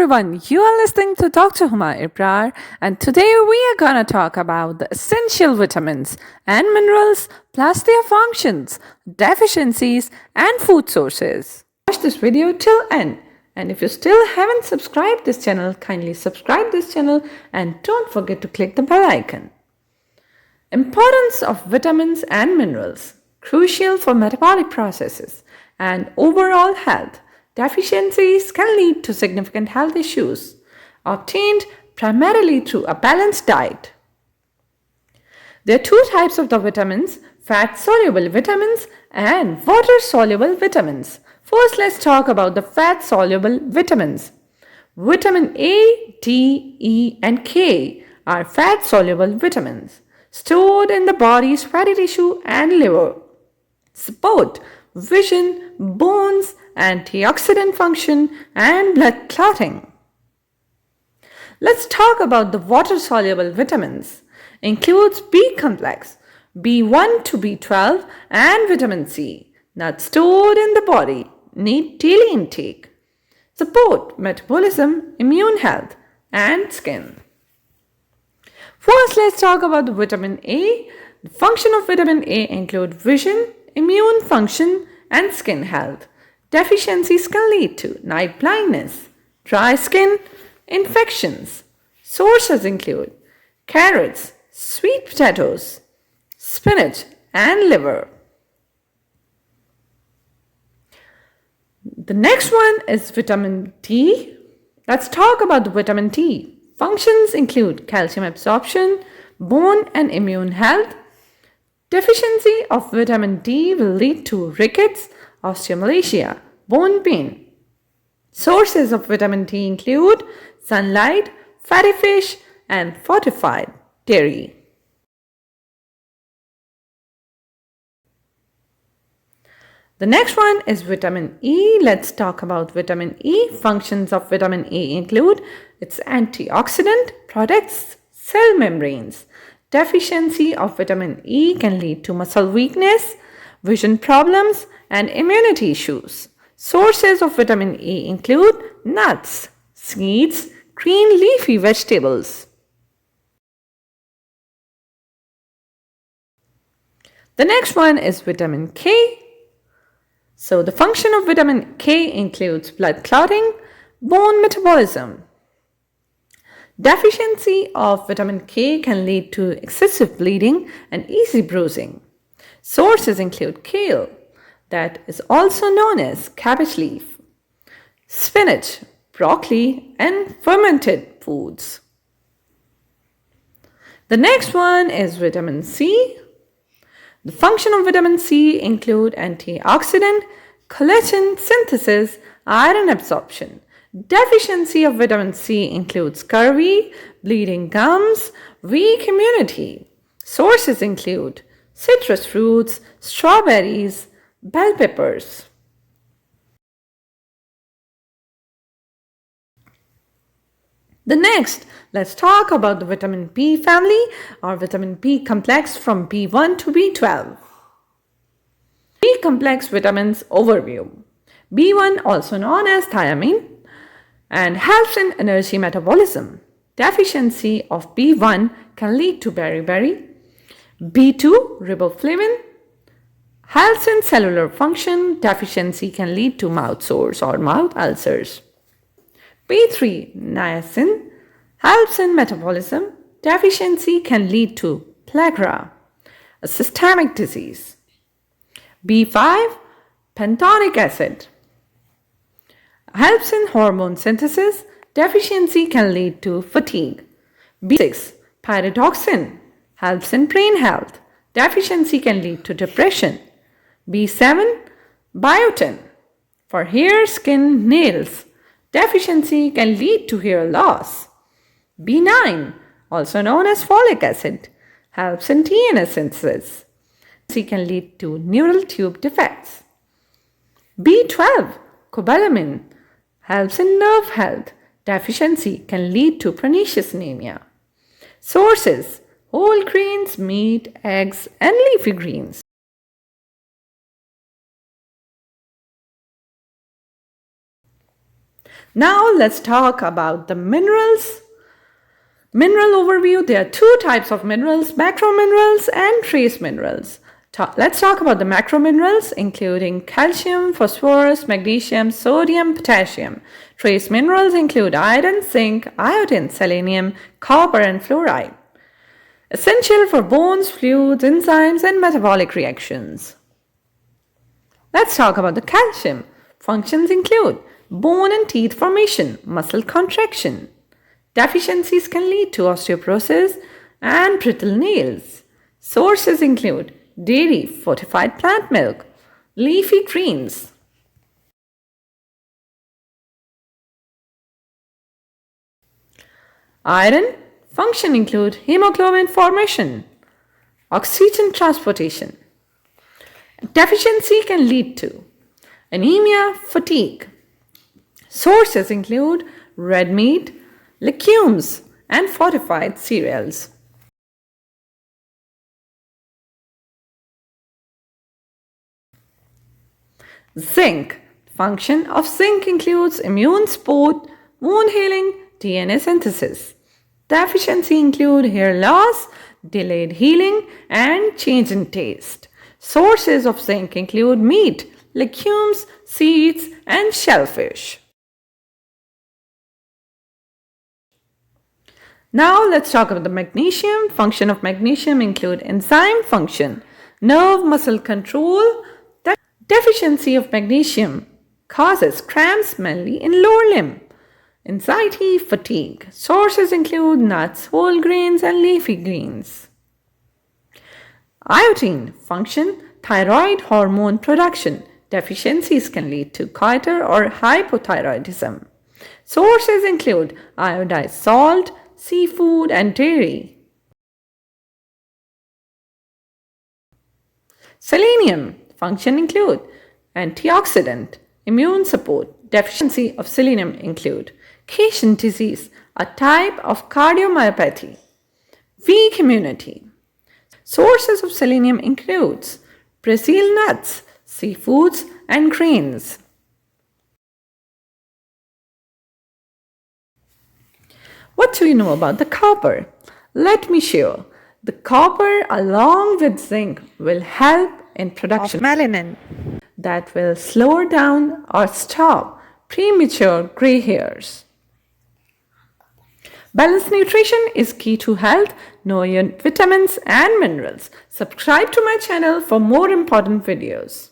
everyone, you are listening to Dr. Huma Ibrar, and today we are gonna talk about the essential vitamins and minerals, plus their functions, deficiencies, and food sources. Watch this video till end, and if you still haven't subscribed this channel, kindly subscribe this channel and don't forget to click the bell icon. Importance of vitamins and minerals, crucial for metabolic processes and overall health. Deficiencies can lead to significant health issues, obtained primarily through a balanced diet. There are two types of the vitamins, fat-soluble vitamins and water-soluble vitamins. First, let's talk about the fat-soluble vitamins. Vitamin A, D, E, and K are fat-soluble vitamins stored in the body's fatty tissue and liver. Support vision, bones, antioxidant function, and blood clotting. Let's talk about the water-soluble vitamins. Includes B complex, B1 to B12, and vitamin C, not stored in the body, need daily intake. Support metabolism, immune health, and skin. First, let's talk about the vitamin A. The function of vitamin A include vision, immune function, and skin health. Deficiencies can lead to night blindness, dry skin, infections. Sources include carrots, sweet potatoes, spinach, and liver. The next one is vitamin D. Let's talk about the vitamin D. Functions include calcium absorption, bone and immune health. Deficiency of vitamin D will lead to rickets, osteomalacia, bone pain. Sources of vitamin D include sunlight, fatty fish, and fortified dairy. The next one is vitamin E. Let's talk about vitamin E. Functions of vitamin E include its antioxidant, protects cell membranes. Deficiency of vitamin E can lead to muscle weakness, vision problems, and immunity issues. Sources of vitamin E include nuts, seeds, green leafy vegetables. The next one is vitamin K. So the function of vitamin K includes blood clotting, bone metabolism. Deficiency of vitamin K can lead to excessive bleeding and easy bruising. Sources include kale, that is also known as cabbage leaf, spinach, broccoli, and fermented foods. The next one is vitamin C. The function of vitamin C include antioxidant, collagen synthesis, iron absorption. Deficiency of vitamin C includes scurvy, bleeding gums, weak immunity. Sources include citrus fruits, strawberries, bell peppers. The next, let's talk about the vitamin B family or vitamin B complex from B1 to B12. B complex vitamins overview. B1, also known as thiamine, and helps in energy metabolism. Deficiency of B1 can lead to beriberi. B2, riboflavin, helps in cellular function. Deficiency can lead to mouth sores or mouth ulcers. B3, niacin, helps in metabolism. Deficiency can lead to pellagra, a systemic disease. B5, pantonic acid, helps in hormone synthesis. Deficiency can lead to fatigue. B6, pyridoxine, helps in brain health. Deficiency can lead to depression. B7, biotin, for hair, skin, nails. Deficiency can lead to hair loss. B9, also known as folic acid, helps in DNA synthesis. Deficiency can lead to neural tube defects. B12, cobalamin, helps in nerve health. Deficiency can lead to pernicious anemia. Sources: whole grains, meat, eggs, and leafy greens. Now let's talk about the minerals. Mineral overview. There are two types of minerals, macro minerals and trace minerals. Let's talk about the macro minerals, including calcium, phosphorus, magnesium, sodium, potassium. Trace minerals include iron, zinc, iodine, selenium, copper, and fluoride. Essential for bones, fluids, enzymes, and metabolic reactions. Let's talk about the calcium. Functions include bone and teeth formation, muscle contraction. Deficiencies can lead to osteoporosis and brittle nails. Sources include dairy, fortified plant milk, leafy greens. Iron function include hemoglobin formation, oxygen transportation. Deficiency can lead to anemia, fatigue. Sources include red meat, legumes, and fortified cereals. Zinc. Function of zinc includes immune support, wound healing, DNA synthesis. Deficiency include hair loss, delayed healing, and change in taste. Sources of zinc include meat, legumes, seeds, and shellfish. Now let's talk about the magnesium. Function of magnesium include enzyme function, nerve muscle control. The deficiency of magnesium causes cramps mainly in lower limb, anxiety, fatigue. Sources include nuts, whole grains, and leafy greens. Iodine function, thyroid hormone production. Deficiencies can lead to goiter or hypothyroidism. Sources include iodized salt, seafood, and dairy. Selenium function include antioxidant, immune support. Deficiency of selenium include Cushing disease, a type of cardiomyopathy, weak immunity. Sources of selenium includes Brazil nuts, seafoods, and grains. What do we know about the copper? Let me show. The copper along with zinc will help in production of melanin that will slow down or stop premature gray hairs. Balanced nutrition is key to health. Know your vitamins and minerals. Subscribe to my channel for more important videos.